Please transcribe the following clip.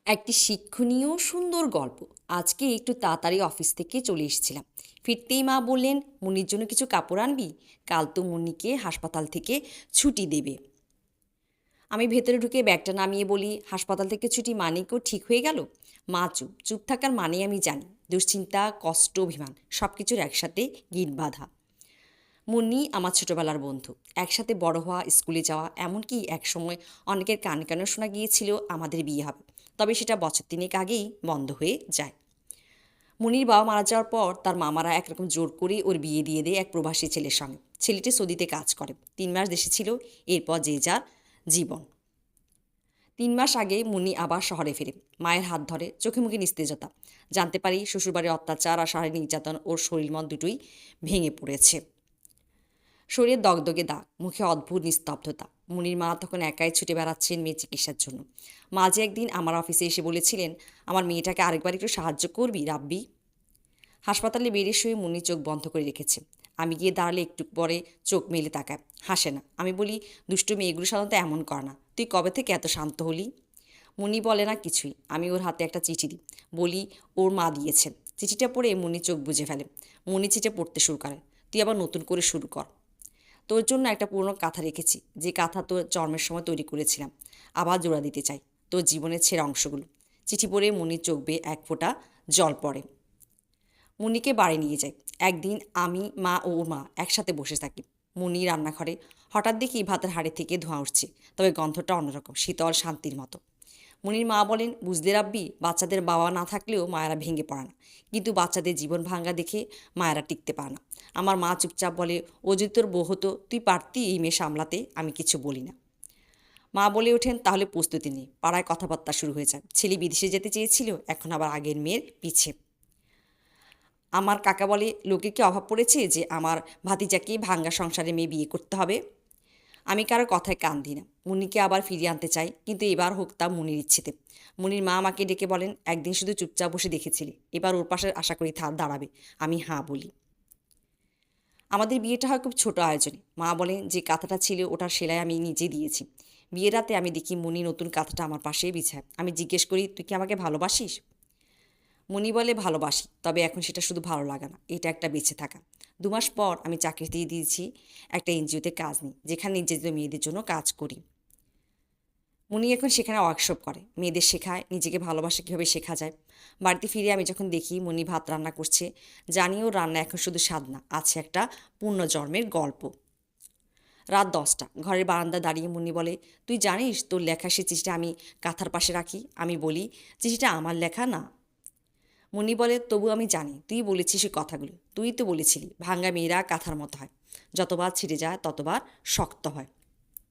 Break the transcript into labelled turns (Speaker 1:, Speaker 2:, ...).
Speaker 1: একটি শিক্ষণীয় সুন্দর গল্প। আজকে একটু তাড়াতাড়ি অফিস থেকে চলে এসেছিলাম। ফিরতেই মা বললেন, মুন্নির জন্য কিছু কাপড় আনবি, কাল তো মুন্নিকে হাসপাতাল থেকে ছুটি দেবে। আমি ভেতরে ঢুকে ব্যাগটা নামিয়ে বলি, হাসপাতাল থেকে ছুটি মানে কেউ ঠিক হয়ে গেল? মা চুপ। চুপ থাকার মানে আমি জানি, দুশ্চিন্তা, কষ্ট, অভিমান সব কিছুর একসাথে গিট বাঁধা। মুন্নি আমার ছোটবেলার বন্ধু, একসাথে বড় হওয়া, স্কুলে যাওয়া, এমনকি একসময় অনেকের কানে কানেও শোনা গিয়েছিল আমাদের বিয়ে হবে। তবে সেটা বছর তিনেক আগেই বন্ধ হয়ে যায়। মুনির বাবা মারা যাওয়ার পর তার মামারা একরকম জোর করে ওর বিয়ে দিয়ে দেয় এক প্রবাসী ছেলের সঙ্গে। ছেলেটি সৌদিতে কাজ করে, 3 মাস দেশে ছিল, এরপর যে যার জীবন। 3 মাস আগে মুন্নি আবার শহরে ফিরে, মায়ের হাত ধরে, চোখে মুখে নিস্তেজতা। জানতে পারি শ্বশুরবাড়ির অত্যাচার আর শারীরিক নির্যাতন ওর শরীর মন দুটোই ভেঙে পড়েছে। শরীরে দগদগে দাগ, মুখে অদ্ভুত নিস্তব্ধতা। মুনির মা তখন একাই ছুটে বেড়াচ্ছেন মেয়ে চিকিৎসার জন্য। মাঝে একদিন আমার অফিসে এসে বলেছিলেন, আমার মেয়েটাকে আরেকবার একটু সাহায্য করবি রাব্বি। হাসপাতালে বেরিয়ে শুয়ে মুন্নি চোখ বন্ধ করে রেখেছে। আমি গিয়ে দাঁড়ালে একটু পরে চোখ মেলে তাকায়, হাসে না। আমি বলি, দুষ্টু মেয়েগুলো সাধারণত এমন করে না, তুই কবে থেকে এত শান্ত হলি? মুন্নি বলে না কিছুই। আমি ওর হাতে একটা চিঠি দিই, বলি ওর মা দিয়েছেন। চিঠিটা পড়ে মুন্নি চোখ বুজে ফেলে। মুন্নি চিঠি পড়তে শুরু করে, তুই আবার নতুন করে শুরু কর। তোর জন্য একটা পুরনো কাঁথা রেখেছি, যে কাঁথা তোর জন্মের সময় তৈরি করেছিলাম। আবার জোড়া দিতে চাই তোর জীবনের ছেঁড়া অংশগুলো। চিঠি পড়ে মুন্নির চোখ বেয়ে এক ফোঁটা জল পড়ে। মুন্নিকে বাড়ি নিয়ে যাই। একদিন আমি, মা ও ওর মা একসাথে বসে থাকি মুন্নি রান্নাঘরে। হঠাৎ দেখি ভাতের হাঁড়ি থেকে ধোঁয়া উঠছে, তবে গন্ধটা অন্যরকম, শীতল শান্তির মতো। মুনির মা বলেন, বুঝলে রাব্বি, বাচ্চাদের বাবা না থাকলেও মায়েরা ভেঙে পড়ে না, কিন্তু বাচ্চাদের জীবন ভাঙা দেখে মায়েরা টিকতে পারে না। আমার মা চুপচাপ বলে, ও যদি তোর বউ হতো, তুই পারতি এই মেয়ে সামলাতে? আমি কিছু বলি না। মা বলে ওঠেন, তাহলে প্রস্তুতি নেই। পাড়ায় কথাবার্তা শুরু হয়ে যায়। ছেলে বিদেশে যেতে চেয়েছিল, এখন আবার আগের মেয়ের পিছে। আমার কাকা বলে, লোকে কি অভাব পড়েছে যে আমার ভাতিজাকে ভাঙ্গা সংসারে মেয়ে বিয়ে করতে হবে? আমি কারো কথায় কান দিই না। মুন্নিকে আবার ফিরিয়ে আনতে চাই, কিন্তু এবার হোক তা মুনির ইচ্ছেতে। মুনির মা আমাকে ডেকে বলেন, একদিন শুধু চুপচাপ বসে দেখেছিলি, এবার ওর পাশে আশা করি দাঁড়াবে। আমি হাঁ বলি। আমাদের বিয়েটা হয় খুব ছোট আয়োজনে। মা বলেন, যে কাঁথাটা ছিল ওটার সেলাই আমি নিজে দিয়েছি। বিয়ের রাতে আমি দেখি মুনি নতুন কাঁথাটা আমার পাশেই বিছায়। আমি জিজ্ঞেস করি, তুই কি আমাকে ভালোবাসিস? মুনি বলে, ভালোবাসি, তবে এখন সেটা শুধু ভালো লাগে না, এটা একটা বেঁচে থাকা। 2 মাস পর আমি চাকরি দিয়ে দিয়েছি, একটা এনজিওতে কাজ নিই, যেখানে নির্যাতিত মেয়েদের জন্য কাজ করি। মুনি এখন সেখানে ওয়ার্কশপ করে, মেয়েদের শেখায় নিজেকে ভালোবাসা কীভাবে শেখা যায়। বাড়িতে ফিরে আমি যখন দেখি মুনি ভাত রান্না করছে, জানি ওর রান্না এখন শুধু স্বাদ না, আছে একটা পুণ্যজন্মের গল্প। রাত 10টা, ঘরের বারান্দা দাঁড়িয়ে মুন্নি বলে, তুই জানিস তোর লেখা সে চিঠিটা আমি কাঁথার পাশে রাখি? আমি বলি, চিঠিটা আমার লেখা না। মুন্নি বলে, তবু আমি জানি তুই বলেছিস সে কথাগুলো। তুই তো বলেছিলি ভাঙ্গা মেয়েরা কাঁথার মতো হয়, যতবার ছিঁড়ে যায় ততবার শক্ত হয়।